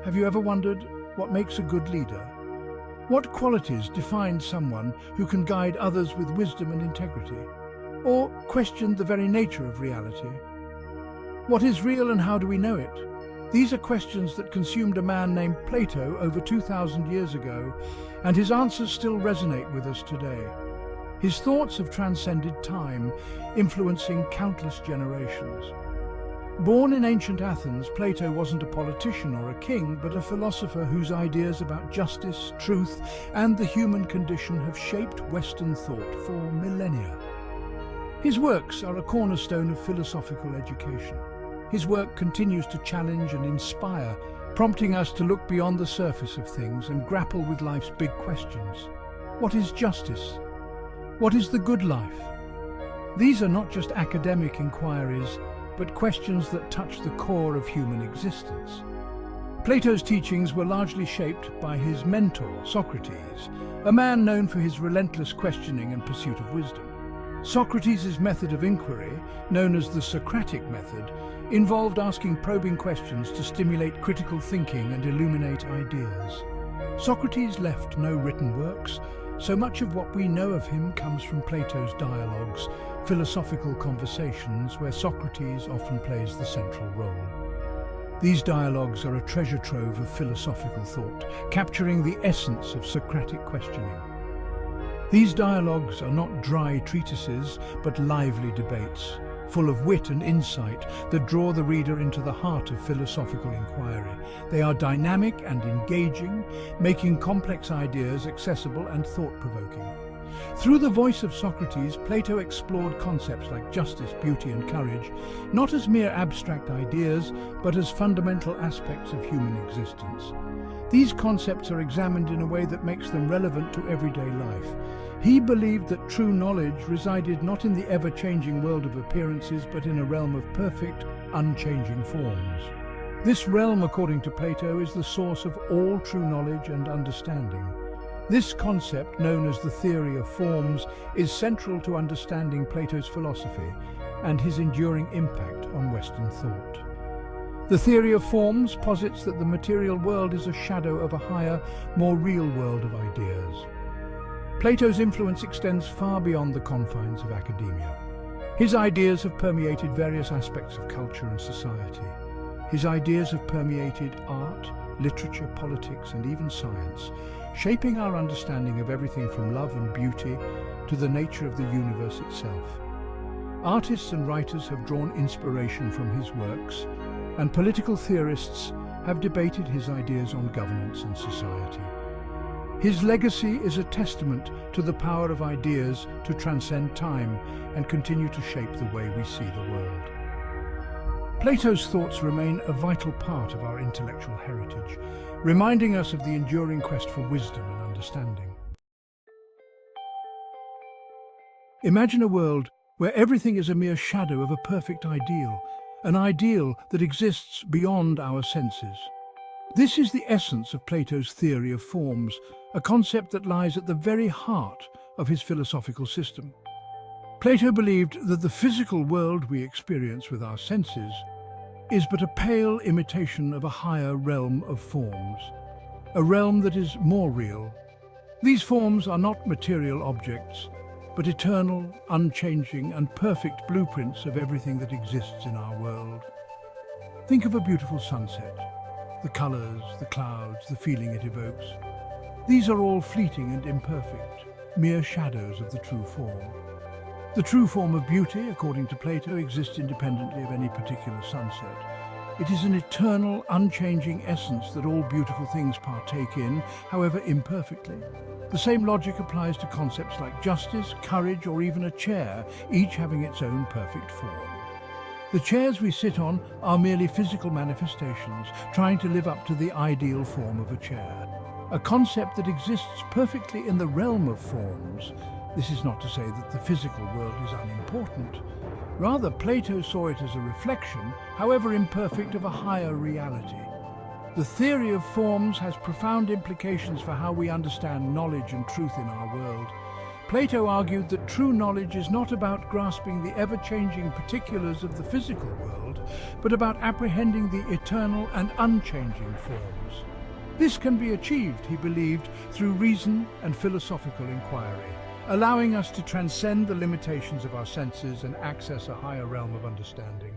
Have you ever wondered what makes a good leader? What qualities define someone who can guide others with wisdom and integrity? Or question the very nature of reality? What is real and how do we know it? These are questions that consumed a man named Plato over 2,000 years ago, and his answers still resonate with us today. His thoughts have transcended time, influencing countless generations. Born in ancient Athens, Plato wasn't a politician or a king, but a philosopher whose ideas about justice, truth, and the human condition have shaped Western thought for millennia. His works are a cornerstone of philosophical education. His work continues to challenge and inspire, prompting us to look beyond the surface of things and grapple with life's big questions. What is justice? What is the good life? These are not just academic inquiries, but questions that touch the core of human existence. Plato's teachings were largely shaped by his mentor, Socrates, a man known for his relentless questioning and pursuit of wisdom. Socrates' method of inquiry, known as the Socratic Method, involved asking probing questions to stimulate critical thinking and illuminate ideas. Socrates left no written works, so much of what we know of him comes from Plato's dialogues, philosophical conversations where Socrates often plays the central role. These dialogues are a treasure trove of philosophical thought, capturing the essence of Socratic questioning. These dialogues are not dry treatises, but lively debates, full of wit and insight that draw the reader into the heart of philosophical inquiry. They are dynamic and engaging, making complex ideas accessible and thought-provoking. Through the voice of Socrates, Plato explored concepts like justice, beauty, and courage, not as mere abstract ideas, but as fundamental aspects of human existence. These concepts are examined in a way that makes them relevant to everyday life. He believed that true knowledge resided not in the ever-changing world of appearances, but in a realm of perfect, unchanging forms. This realm, according to Plato, is the source of all true knowledge and understanding. This concept, known as the theory of forms, is central to understanding Plato's philosophy and his enduring impact on Western thought. The theory of forms posits that the material world is a shadow of a higher, more real world of ideas. Plato's influence extends far beyond the confines of academia. His ideas have permeated various aspects of culture and society. His ideas have permeated art, literature, politics, and even science, shaping our understanding of everything from love and beauty to the nature of the universe itself. Artists and writers have drawn inspiration from his works, and political theorists have debated his ideas on governance and society. His legacy is a testament to the power of ideas to transcend time and continue to shape the way we see the world. Plato's thoughts remain a vital part of our intellectual heritage, reminding us of the enduring quest for wisdom and understanding. Imagine a world where everything is a mere shadow of a perfect ideal, an ideal that exists beyond our senses. This is the essence of Plato's theory of forms, a concept that lies at the very heart of his philosophical system. Plato believed that the physical world we experience with our senses is but a pale imitation of a higher realm of forms, a realm that is more real. These forms are not material objects, but eternal, unchanging, and perfect blueprints of everything that exists in our world. Think of a beautiful sunset. The colors, the clouds, the feeling it evokes. These are all fleeting and imperfect, mere shadows of the true form. The true form of beauty, according to Plato, exists independently of any particular sunset. It is an eternal, unchanging essence that all beautiful things partake in, however imperfectly. The same logic applies to concepts like justice, courage, or even a chair, each having its own perfect form. The chairs we sit on are merely physical manifestations, trying to live up to the ideal form of a chair, a concept that exists perfectly in the realm of forms. This is not to say that the physical world is unimportant. Rather, Plato saw it as a reflection, however imperfect, of a higher reality. The theory of forms has profound implications for how we understand knowledge and truth in our world. Plato argued that true knowledge is not about grasping the ever-changing particulars of the physical world, but about apprehending the eternal and unchanging forms. This can be achieved, he believed, through reason and philosophical inquiry, allowing us to transcend the limitations of our senses and access a higher realm of understanding.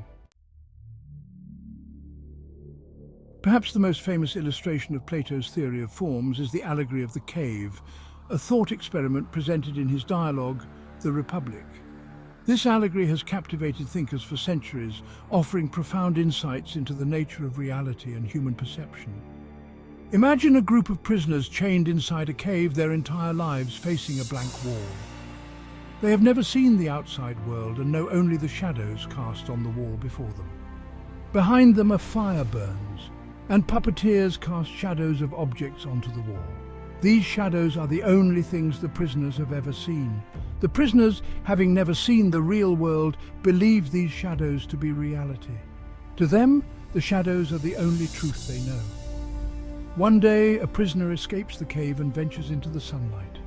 Perhaps the most famous illustration of Plato's theory of forms is the Allegory of the Cave, a thought experiment presented in his dialogue, The Republic. This allegory has captivated thinkers for centuries, offering profound insights into the nature of reality and human perception. Imagine a group of prisoners chained inside a cave their entire lives, facing a blank wall. They have never seen the outside world and know only the shadows cast on the wall before them. Behind them a fire burns, and puppeteers cast shadows of objects onto the wall. These shadows are the only things the prisoners have ever seen. The prisoners, having never seen the real world, believe these shadows to be reality. To them, the shadows are the only truth they know. One day, a prisoner escapes the cave and ventures into the sunlight.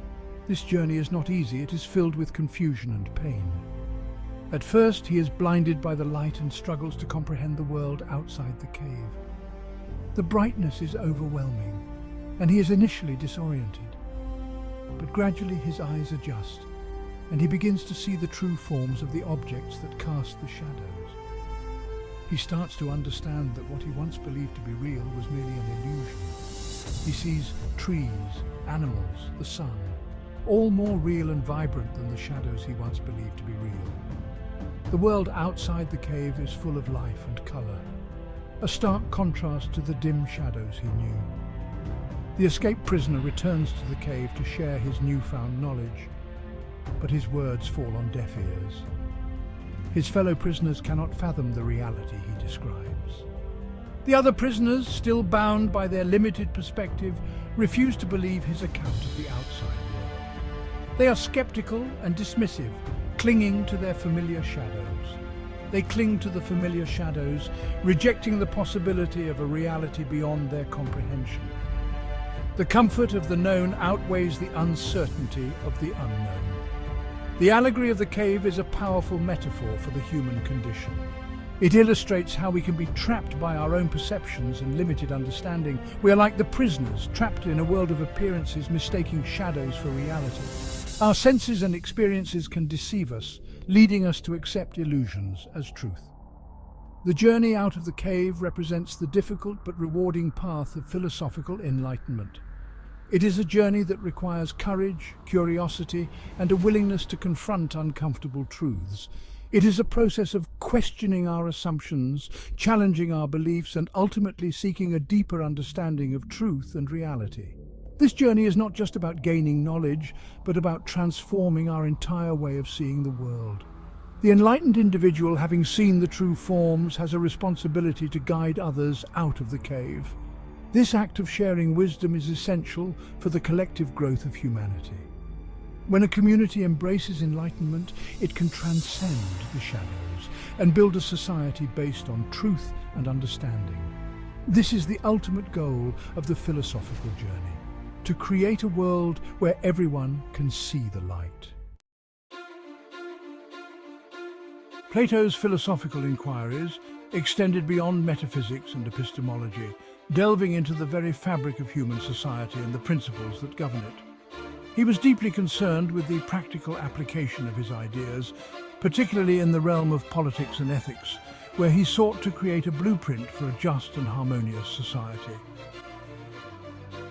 This journey is not easy, it is filled with confusion and pain. At first, he is blinded by the light and struggles to comprehend the world outside the cave. The brightness is overwhelming, and he is initially disoriented. But gradually his eyes adjust, and he begins to see the true forms of the objects that cast the shadows. He starts to understand that what he once believed to be real was merely an illusion. He sees trees, animals, the sun, all more real and vibrant than the shadows he once believed to be real. The world outside the cave is full of life and colour, a stark contrast to the dim shadows he knew. The escaped prisoner returns to the cave to share his newfound knowledge, but his words fall on deaf ears. His fellow prisoners cannot fathom the reality he describes. The other prisoners, still bound by their limited perspective, refuse to believe his account of the outside world. They are skeptical and dismissive, clinging to their familiar shadows. They cling to the familiar shadows, rejecting the possibility of a reality beyond their comprehension. The comfort of the known outweighs the uncertainty of the unknown. The allegory of the cave is a powerful metaphor for the human condition. It illustrates how we can be trapped by our own perceptions and limited understanding. We are like the prisoners, trapped in a world of appearances, mistaking shadows for reality. Our senses and experiences can deceive us, leading us to accept illusions as truth. The journey out of the cave represents the difficult but rewarding path of philosophical enlightenment. It is a journey that requires courage, curiosity, and a willingness to confront uncomfortable truths. It is a process of questioning our assumptions, challenging our beliefs, and ultimately seeking a deeper understanding of truth and reality. This journey is not just about gaining knowledge, but about transforming our entire way of seeing the world. The enlightened individual, having seen the true forms, has a responsibility to guide others out of the cave. This act of sharing wisdom is essential for the collective growth of humanity. When a community embraces enlightenment, it can transcend the shadows and build a society based on truth and understanding. This is the ultimate goal of the philosophical journey: to create a world where everyone can see the light. Plato's philosophical inquiries extended beyond metaphysics and epistemology, delving into the very fabric of human society and the principles that govern it. He was deeply concerned with the practical application of his ideas, particularly in the realm of politics and ethics, where he sought to create a blueprint for a just and harmonious society.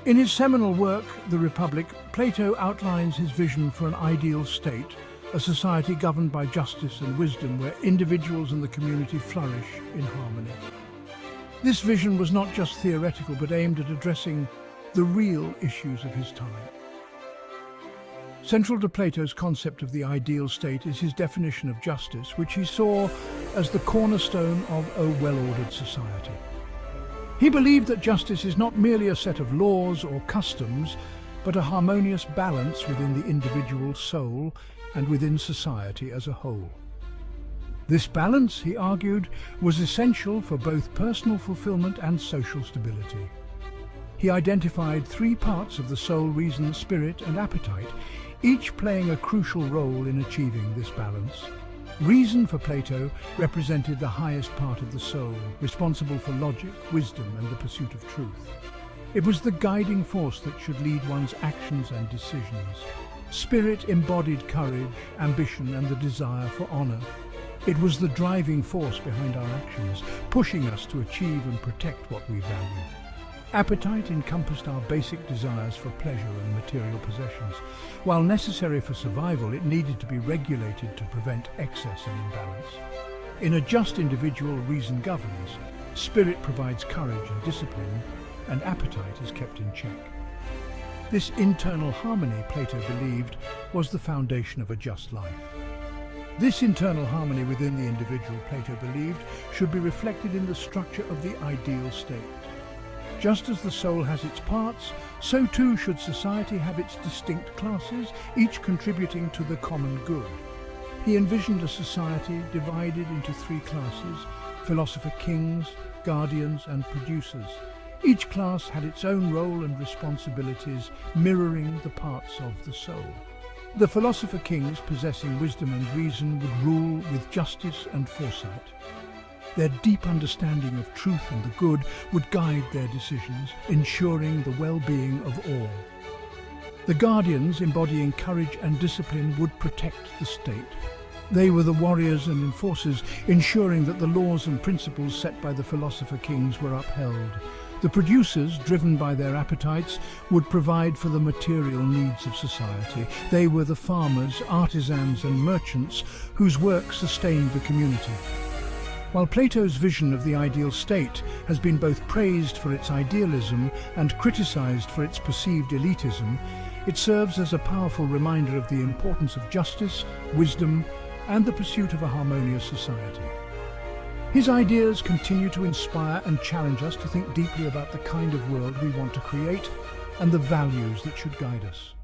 In his seminal work, The Republic, Plato outlines his vision for an ideal state, a society governed by justice and wisdom where individuals and the community flourish in harmony. This vision was not just theoretical but aimed at addressing the real issues of his time. Central to Plato's concept of the ideal state is his definition of justice, which he saw as the cornerstone of a well-ordered society. He believed that justice is not merely a set of laws or customs, but a harmonious balance within the individual soul and within society as a whole. This balance, he argued, was essential for both personal fulfillment and social stability. He identified three parts of the soul: reason, spirit, and appetite, each playing a crucial role in achieving this balance. Reason for Plato represented the highest part of the soul, responsible for logic, wisdom, and the pursuit of truth. It was the guiding force that should lead one's actions and decisions. Spirit embodied courage, ambition, and the desire for honor. It was the driving force behind our actions, pushing us to achieve and protect what we value. Appetite encompassed our basic desires for pleasure and material possessions. While necessary for survival, it needed to be regulated to prevent excess and imbalance. In a just individual, reason governs. Spirit provides courage and discipline, and appetite is kept in check. This internal harmony, Plato believed, was the foundation of a just life. This internal harmony within the individual, Plato believed, should be reflected in the structure of the ideal state. Just as the soul has its parts, so too should society have its distinct classes, each contributing to the common good. He envisioned a society divided into three classes: philosopher kings, guardians, and producers. Each class had its own role and responsibilities, mirroring the parts of the soul. The philosopher kings, possessing wisdom and reason, would rule with justice and foresight. Their deep understanding of truth and the good would guide their decisions, ensuring the well-being of all. The guardians, embodying courage and discipline, would protect the state. They were the warriors and enforcers, ensuring that the laws and principles set by the philosopher kings were upheld. The producers, driven by their appetites, would provide for the material needs of society. They were the farmers, artisans, and merchants whose work sustained the community. While Plato's vision of the ideal state has been both praised for its idealism and criticized for its perceived elitism, it serves as a powerful reminder of the importance of justice, wisdom, and the pursuit of a harmonious society. His ideas continue to inspire and challenge us to think deeply about the kind of world we want to create and the values that should guide us.